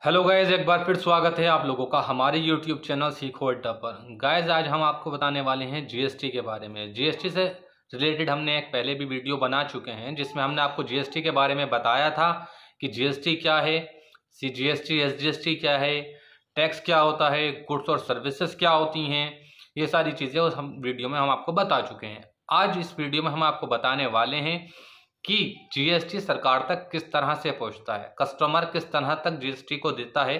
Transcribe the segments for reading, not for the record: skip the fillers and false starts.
Hello guys, एक बार फिर स्वागत है आप लोगों का हमारे यूट्यूब चैनल सीखो अड्डा पर। गाइज आज हम आपको बताने वाले हैं जीएसटी के बारे में। जीएसटी से रिलेटेड हमने एक पहले भी वीडियो बना चुके हैं जिसमें हमने आपको जीएसटी के बारे में बताया था कि जीएसटी क्या है, जीएसटी एसजीएसटी क्या है, टैक्स क्या होता है, गुड्स और सर्विसेज क्या होती हैं। ये सारी चीज़ें उस हम वीडियो में हम आपको बता चुके हैं। आज इस वीडियो में हम आपको बताने वाले हैं कि जीएसटी सरकार तक किस तरह से पहुंचता है, कस्टमर किस तरह तक जीएसटी को देता है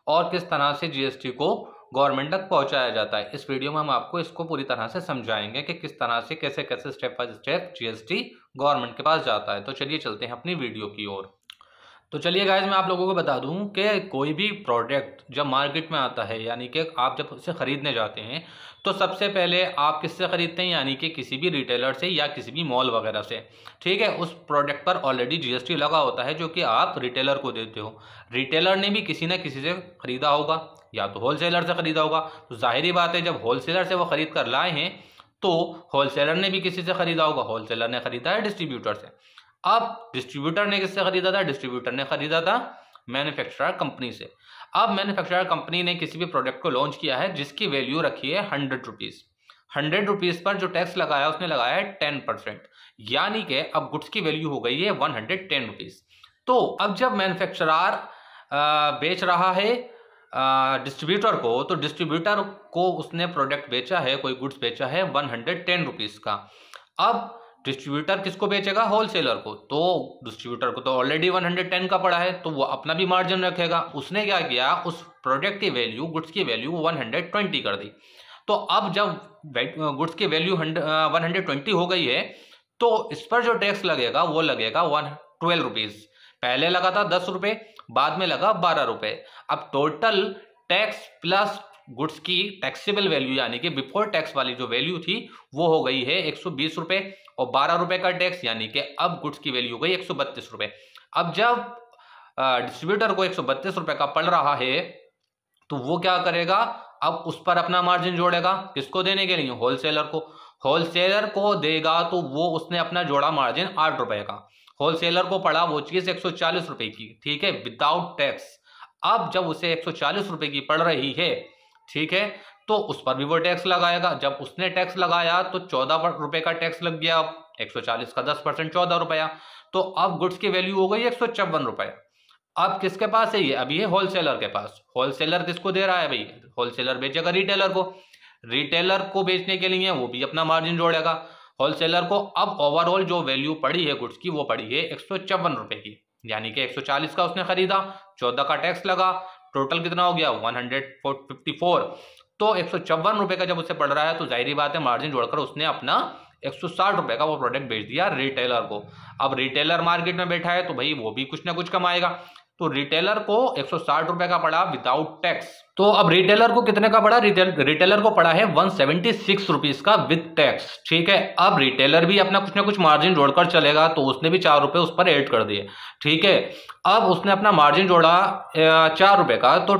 और किस तरह से जीएसटी को गवर्नमेंट तक पहुंचाया जाता है। इस वीडियो में हम आपको इसको पूरी तरह से समझाएंगे कि किस तरह से कैसे कैसे step by step GST government के पास जाता है। तो चलिए चलते हैं अपनी वीडियो की ओर। तो चलिए गाइज मैं आप लोगों को बता दूं कि कोई भी प्रोडक्ट जब मार्केट में आता है, यानी कि आप जब उसे खरीदने जाते हैं तो सबसे पहले आप किससे खरीदते हैं, यानी कि किसी भी रिटेलर से या किसी भी मॉल वगैरह से। ठीक है, उस प्रोडक्ट पर ऑलरेडी जीएसटी लगा होता है जो कि आप रिटेलर को देते हो। रिटेलर ने भी किसी न किसी से खरीदा होगा, या तो होलसेलर से खरीदा होगा। तो जाहिर बात है जब होलसेलर से वो खरीद कर लाए हैं तो होलसेलर ने भी किसी से खरीदा होगा, होलसेलर ने खरीदा है डिस्ट्रीब्यूटर से। अब डिस्ट्रीब्यूटर ने किससे खरीदा था, डिस्ट्रीब्यूटर ने खरीदा था मैन्युफैक्चरर कंपनी से। अब मैन्युफैक्चरर कंपनी ने किसी भी प्रोडक्ट को लॉन्च किया है जिसकी वैल्यू रखी है 100 रुपीज। 100 रुपीज पर जो टैक्स लगाया उसने लगाया है 10%, यानी कि अब गुड्स की वैल्यू हो गई है 110 रुपीज। तो अब जब मैन्युफैक्चरर बेच रहा है डिस्ट्रीब्यूटर को, तो डिस्ट्रीब्यूटर को उसने प्रोडक्ट बेचा है, कोई गुड्स बेचा है 110 रुपीज का। अब डिस्ट्रीब्यूटर किसको बेचेगा, होलसेलर को। तो डिस्ट्रीब्यूटर को तो ऑलरेडी 110 का पड़ा है तो वो अपना भी मार्जिन रखेगा। उसने क्या किया, उस प्रोडक्ट की वैल्यू, गुड्स की वैल्यू 120 कर दी। तो अब जब गुड्स की वैल्यू 120 हो गई है तो इस पर जो टैक्स लगेगा वो लगेगा 112 रुपीज। पहले लगा था 10 रुपए, बाद में लगा 12 रुपए। अब टोटल टैक्स प्लस गुड्स की टैक्सेबल वैल्यू यानी कि बिफोर टैक्स वाली जो वैल्यू थी वो हो गई है 120 रुपए, और 12 रुपए का टैक्स, यानी कि अब गुड्स की वैल्यू हो गई 132 रुपए। अब जब डिस्ट्रीब्यूटर को 132 रुपए का पड़ रहा है तो वो क्या करेगा, अब उस पर अपना मार्जिन जोड़ेगा। किसको देने के लिए, होलसेलर को। होलसेलर को देगा तो वो उसने अपना जोड़ा मार्जिन 8 रुपए का। होलसेलर को पड़ा वो चीज 140 रुपए की, ठीक है, विदाउट टैक्स। अब जब उसे 140 रुपए की पड़ रही है, ठीक है, तो उस पर भी वो टैक्स लगाएगा। जब उसने टैक्स लगाया तो 14 रुपए का टैक्स लग गया। अब 140 का 10% 14 रुपया, तो अब गुड्स की वैल्यू हो गई 154 रुपए। अब किसके पास है ये, अभी है होलसेलर के पास। होलसेलर किसको दे रहा है भाई, होलसेलर बेचेगा रिटेलर को। रिटेलर को बेचने के लिए वो भी अपना मार्जिन जोड़ेगा। होलसेलर को अब ओवरऑल जो वैल्यू पड़ी है गुड्स की वो पड़ी है 154 रुपए की, यानी कि 140 का उसने खरीदा, 14 का टैक्स लगा, टोटल कितना हो गया 154। तो 154 रुपए का जब उसे पड़ रहा है तो जाहिर बात है मार्जिन जोड़कर उसने अपना 160 रुपए का वो प्रोडक्ट बेच दिया रिटेलर को। अब रिटेलर मार्केट में बैठा है तो भाई वो भी कुछ ना कुछ कमाएगा। तो रिटेलर को 160 रुपए का पड़ा विदाउट टैक्स। तो अब रिटेलर को कितने का पड़ा, रिटेलर को पड़ा है 176 रुपीज का विद टैक्स। ठीक है, अब रिटेलर भी अपना कुछ ना कुछ मार्जिन जोड़कर चलेगा तो उसने भी 4 रुपए उस पर ऐड कर दिए। ठीक है, अब उसने अपना मार्जिन जोड़ा 4 रुपए का, तो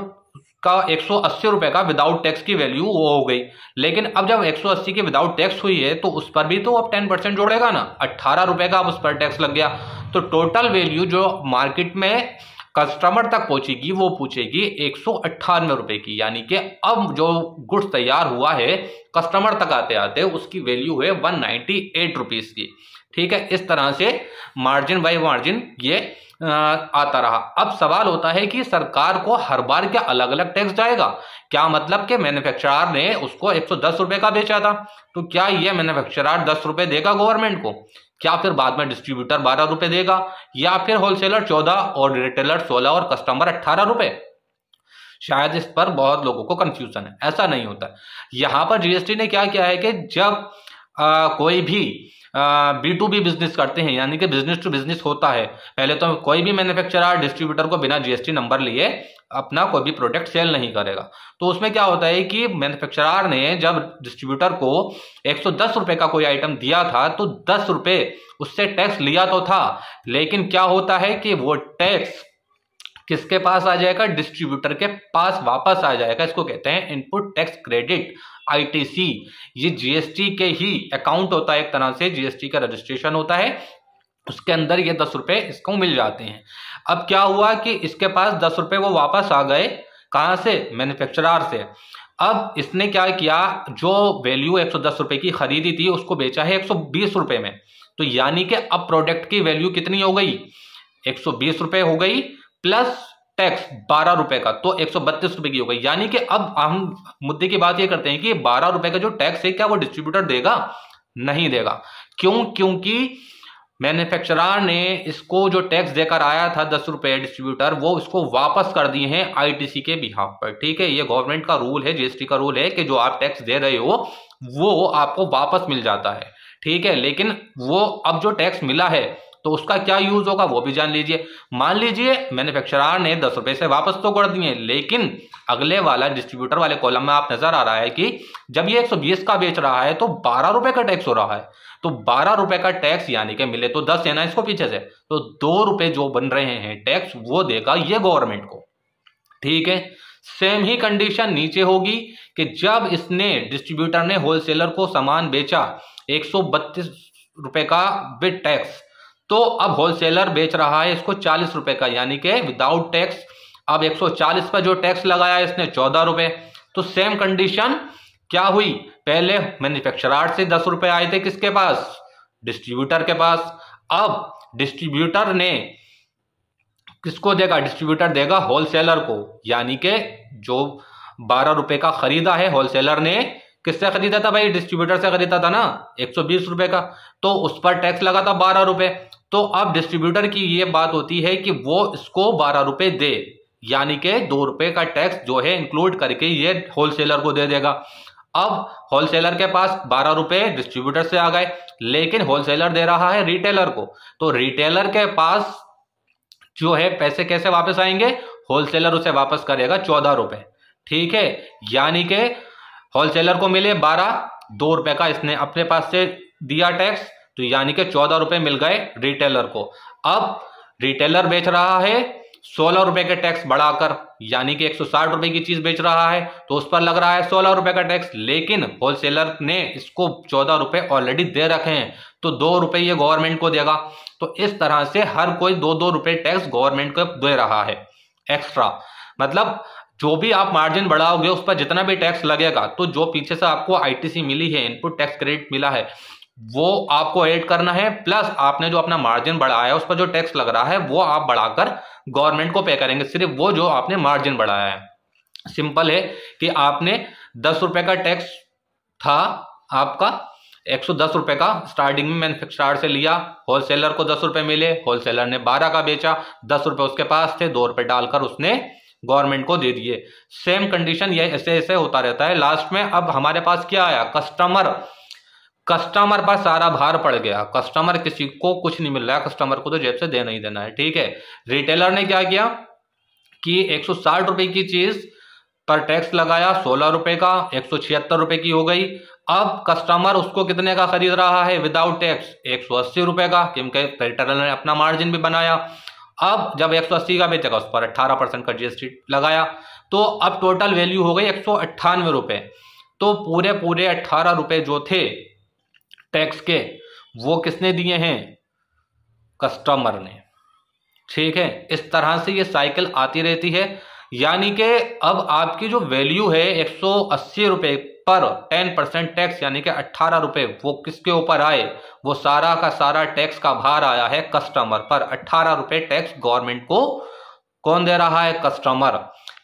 का 180 रुपए का विदाउट टैक्स की वैल्यू वो हो गई। लेकिन अब जब 180 की विदाउट टैक्स हुई है तो उस पर भी तो अब 10% जोड़ेगा ना, 18 रुपए का अब उस पर टैक्स लग गया। तो टोटल वैल्यू जो मार्केट में कस्टमर तक पहुंचेगी वो पूछेगी 198 रुपए की, यानी कि अब जो गुड्स तैयार हुआ है कस्टमर तक आते आते उसकी वैल्यू है 198 रुपीज की। ठीक है, इस तरह से मार्जिन बाय मार्जिन ये आता रहा। अब सवाल होता है कि सरकार को हर बार क्या अलग अलग टैक्स जाएगा, क्या मतलब कि मैन्युफैक्चरर ने उसको 110 रुपए का बेचा था तो क्या ये मैन्युफैक्चरर 10 रुपए देगा गवर्नमेंट को, क्या फिर बाद में डिस्ट्रीब्यूटर 12 रुपए देगा, या फिर होलसेलर 14 और रिटेलर 16 और कस्टमर 18 रुपए। शायद इस पर बहुत लोगों को कंफ्यूजन है, ऐसा नहीं होता। यहां पर जीएसटी ने क्या किया है कि जब कोई भी B2B बिजनेस करते हैं, यानी कि बिजनेस टू बिजनेस होता है, पहले तो कोई भी मैन्युफैक्चरर डिस्ट्रीब्यूटर को बिना जीएसटी नंबर लिए अपना कोई भी प्रोडक्ट सेल नहीं करेगा। तो उसमें क्या होता है कि मैन्युफैक्चरर ने जब डिस्ट्रीब्यूटर को 110 रुपए का कोई आइटम दिया था तो 10 रुपए उससे टैक्स लिया तो था, लेकिन क्या होता है कि वो टैक्स किसके पास आ जाएगा, डिस्ट्रीब्यूटर के पास वापस आ जाएगा। इसको कहते हैं इनपुट टैक्स क्रेडिट, आईटीसी। ये जीएसटी के ही अकाउंट होता है, एक तरह से जीएसटी का रजिस्ट्रेशन होता है उसके अंदर ये 10 रुपये इसको मिल जाते हैं। अब क्या हुआ कि इसके पास 10 रुपये वो वापस आ गए, कहाँ से? मैन्युफैक्चरर से। अब इसने क्या किया, जो वैल्यू 110 रुपये की खरीदी थी उसको बेचा है 120 रुपये में। तो यानी कि अब प्रोडक्ट की वैल्यू कितनी हो गई? 120 रुपये हो गई प्लस टैक्स 12 रुपए का, तो 132 रुपए की हो गई। यानी कि अब हम मुद्दे की बात ये करते हैं कि 12 रुपए का जो टैक्स है क्या वो डिस्ट्रीब्यूटर देगा? नहीं देगा। क्यों? क्योंकि मैन्युफैक्चरर ने इसको जो टैक्स देकर आया था 10 रुपए डिस्ट्रीब्यूटर, वो इसको वापस कर दिए हैं आईटीसी के बिहाफ पर। ठीक है, ये गवर्नमेंट का रूल है, जीएसटी का रूल है कि जो आप टैक्स दे रहे हो वो आपको वापस मिल जाता है। ठीक है, लेकिन वो अब जो टैक्स मिला है तो उसका क्या यूज होगा वो भी जान लीजिए। मान लीजिए मैन्युफैक्चरर ने 10 रुपए से वापस तो कर दिए, लेकिन अगले वाला डिस्ट्रीब्यूटर वाले कॉलम में आप नजर आ रहा है कि जब ये 120 का बेच रहा है तो 12 रुपए का टैक्स हो रहा है। तो 12 रुपए का टैक्स यानी कि मिले तो 10 है ना इसको पीछे से, तो 2 रुपए जो बन रहे हैं टैक्स वो देगा ये गवर्नमेंट को। ठीक है, सेम ही कंडीशन नीचे होगी कि जब इसने डिस्ट्रीब्यूटर ने होलसेलर को सामान बेचा 132 रुपए का विद टैक्स, तो अब होलसेलर बेच रहा है इसको 40 रुपए का, यानी कि विदाउट टैक्स। अब 140 का जो टैक्स लगाया इसने 14 रुपए। तो सेम कंडीशन क्या हुई, पहले मैन्युफैक्चरर से 10 रुपए आए थे किसके पास? डिस्ट्रीब्यूटर के पास। अब डिस्ट्रीब्यूटर ने किसको देगा? डिस्ट्रीब्यूटर देगा होलसेलर को, यानी कि जो 12 रुपए का खरीदा है होलसेलर ने, किससे खरीदा था भाई? डिस्ट्रीब्यूटर से खरीदा था ना 120 रुपए का, तो उस पर टैक्स लगा था 12 रुपए। तो अब डिस्ट्रीब्यूटर की ये बात होती है कि वो इसको 12 रुपए दे, यानी कि 2 रुपए का टैक्स जो है इंक्लूड करके ये होलसेलर को दे देगा। अब होलसेलर के पास 12 रुपए डिस्ट्रीब्यूटर से आ गए, लेकिन होलसेलर दे रहा है रिटेलर को, तो रिटेलर के पास जो है पैसे कैसे वापस आएंगे? होलसेलर उसे वापस करेगा 14 रुपए। ठीक है, यानी कि होलसेलर को मिले 12, 2 रुपए का इसने अपने पास से दिया टैक्स, तो यानी कि 14 रुपए मिल गए रिटेलर को। अब रिटेलर बेच रहा है 16 रुपए के टैक्स बढ़ाकर, यानी कि 160 रुपए की चीज बेच रहा है तो उस पर लग रहा है 16 रुपए का टैक्स, लेकिन होलसेलर ने इसको 14 रुपए ऑलरेडी दे रखे हैं, तो 2 रुपए ये गवर्नमेंट को देगा। तो इस तरह से हर कोई 2-2 रुपए टैक्स गवर्नमेंट को दे रहा है एक्स्ट्रा। मतलब जो भी आप मार्जिन बढ़ाओगे उस पर जितना भी टैक्स लगेगा, तो जो पीछे से आपको आईटीसी मिली है, इनपुट टैक्स क्रेडिट मिला है, वो आपको ऐड करना है, प्लस आपने जो अपना मार्जिन बढ़ाया है उस पर जो टैक्स लग रहा है वो आप बढ़ाकर गवर्नमेंट को पे करेंगे, सिर्फ वो जो आपने मार्जिन बढ़ाया है। सिंपल है कि आपने 10 रुपए का टैक्स था आपका, 110 रुपए का स्टार्टिंग में मैन्युफैक्चरर से लिया, होलसेलर को 10 रुपए मिले, होलसेलर ने 12 का बेचा, 10 रुपए उसके पास थे, 2 रुपए डालकर उसने गवर्नमेंट को दे दिए। सेम कंडीशन ये ऐसे ऐसे होता रहता है। लास्ट में अब हमारे पास क्या आया? कस्टमर पर सारा भार पड़ गया, कस्टमर किसी को कुछ नहीं मिल रहा है, कस्टमर को तो जेब से देना ही देना है। ठीक है, रिटेलर ने क्या किया कि 160 रुपए की चीज पर टैक्स लगाया 16 रुपए का, 176 रुपए की हो गई। अब कस्टमर उसको कितने का खरीद रहा है विदाउट टैक्स? 180 रुपए का, क्योंकि रिटेलर ने अपना मार्जिन भी बनाया। अब जब 180 का बेचेगा उस पर 18% का जीएसटी लगाया, तो अब टोटल वैल्यू हो गई 198 रुपए। तो पूरे 18 रुपए जो थे टैक्स के वो किसने दिए हैं? कस्टमर ने। ठीक है, इस तरह से ये साइकिल आती रहती है। यानी कि अब आपकी जो वैल्यू है 180 रुपए पर 10% टैक्स यानी कि 18 रुपए, वो किसके ऊपर आए? वो सारा का सारा टैक्स का भार आया है कस्टमर पर। 18 रुपए टैक्स गवर्नमेंट को कौन दे रहा है? कस्टमर।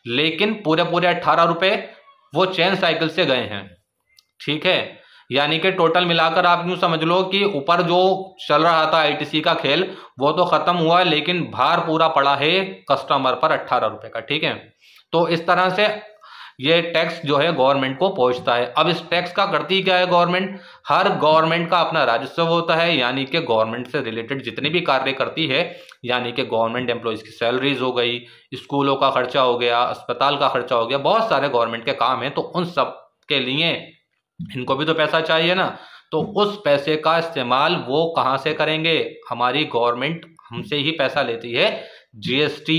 लेकिन पूरे 18 रुपए वो चेन साइकिल से गए हैं। ठीक है, यानी कि टोटल मिलाकर आप यूं समझ लो कि ऊपर जो चल रहा था आईटीसी का खेल वो तो खत्म हुआ, लेकिन भार पूरा पड़ा है कस्टमर पर 18 रुपए का। ठीक है, तो इस तरह से ये टैक्स जो है गवर्नमेंट को पहुंचता है। अब इस टैक्स का करती क्या है गवर्नमेंट? हर गवर्नमेंट का अपना राजस्व होता है, यानी कि गवर्नमेंट से रिलेटेड जितनी भी कार्य करती है, यानी कि गवर्नमेंट एम्प्लॉइज की सैलरीज हो गई, स्कूलों का खर्चा हो गया, अस्पताल का खर्चा हो गया, बहुत सारे गवर्नमेंट के काम हैं, तो उन सब के लिए इनको भी तो पैसा चाहिए ना। तो उस पैसे का इस्तेमाल वो कहाँ से करेंगे? हमारी गवर्नमेंट हमसे ही पैसा लेती है GST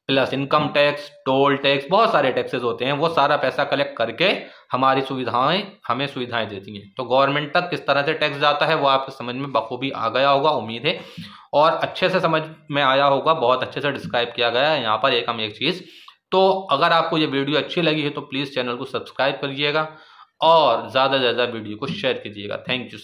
plus income tax, toll tax, बहुत सारे टैक्सेस होते हैं, वो सारा पैसा कलेक्ट करके हमारी सुविधाएं हमें सुविधाएं देती हैं। तो गवर्नमेंट तक किस तरह से टैक्स जाता है वो आपको समझ में बखूबी आ गया होगा, उम्मीद है, और अच्छे से समझ में आया होगा। बहुत अच्छे से डिस्क्राइब किया गया है यहाँ पर एक चीज़। तो अगर आपको ये वीडियो अच्छी लगी है तो प्लीज़ चैनल को सब्सक्राइब करिएगा और ज़्यादा से ज़्यादा वीडियो को शेयर कीजिएगा। Thank you so much.